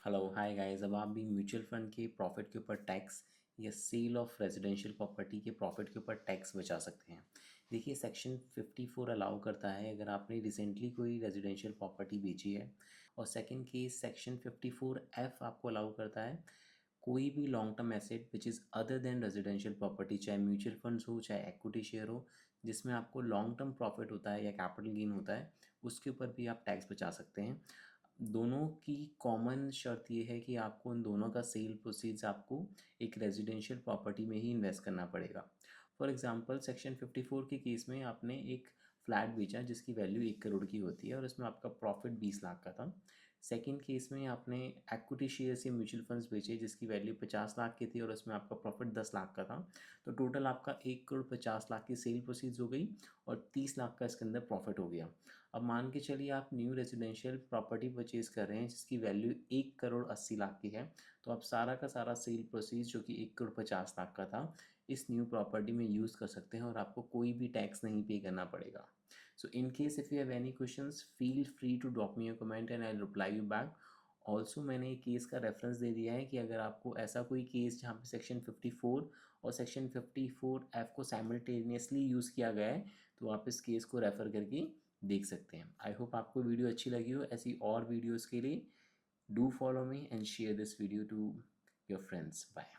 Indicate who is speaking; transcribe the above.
Speaker 1: Hello hi guys. अब आप भी म्यूचुअल फंड के प्रॉफिट के ऊपर टैक्स या सेल ऑफ रेजिडेंशियल प्रॉपर्टी के प्रॉफिट के ऊपर टैक्स बचा सकते हैं। देखिए सेक्शन 54 अलाउ करता है अगर आपने रिसेंटली कोई रेजिडेंशियल प्रॉपर्टी बेची है। और सेकंड केस सेक्शन 54F आपको अलाउ करता है कोई भी long term asset which is other than residential property, चाहे म्यूचुअल फंड्स हो चाहे एक्विटी शेयर हो, जिसमें आपको लॉन्ग टर्म प्रॉफिट होता है या कैपिटल गेन होता है, उसके ऊपर भी आप टैक्स बचा सकते हैं। दोनों की कॉमन शर्त ये है कि आपको उन दोनों का सेल प्रोसीड्स आपको एक रेजिडेंशियल प्रॉपर्टी में ही इन्वेस्ट करना पड़ेगा। फॉर एग्जांपल सेक्शन 54 के केस में आपने एक फ्लैट बेचा जिसकी वैल्यू 1 करोड़ की होती है और उसमें आपका प्रॉफिट 20 लाख का था। सेकंड केस में आपने एक्विटी शेयर्स या म्यूचुअल फंड्स बेचे जिसकी वैल्यू 50 लाख की थी और उसमें आपका प्रॉफिट 10 लाख का था। तो टोटल आपका 1 करोड़ 50 लाख की सेल प्रोसीड्स हो गई और 30 लाख का इसके अंदर प्रॉफिट हो गया। अब मान के चलिए आप न्यू रेजिडेंशियल प्रॉपर्टी परचेज़ कर रहे हैं जिसकी वैल्यू 1 करोड़ 80 लाख की है। तो आप सारा का सारा सेल प्रोसीज जो कि 1 करोड़ 50 लाख का था इस न्यू प्रॉपर्टी में यूज़ कर सकते हैं और आपको कोई भी टैक्स नहीं पे करना पड़ेगा। So in case if you have any questions feel free to drop me your comment and I will reply you back. Also मैंने एक केस का रेफरेंस दे दिया है कि अगर आपको ऐसा कोई केस जहाँ पे सेक्शन 54 और सेक्शन 54F को साइमल्टेनियसली यूज़ किया गया है तो आप इस केस को रेफ़र करके देख सकते हैं। आई होप आपको वीडियो अच्छी लगी हो। ऐसी और वीडियोज़ के लिए do follow me and share this video to your friends. Bye.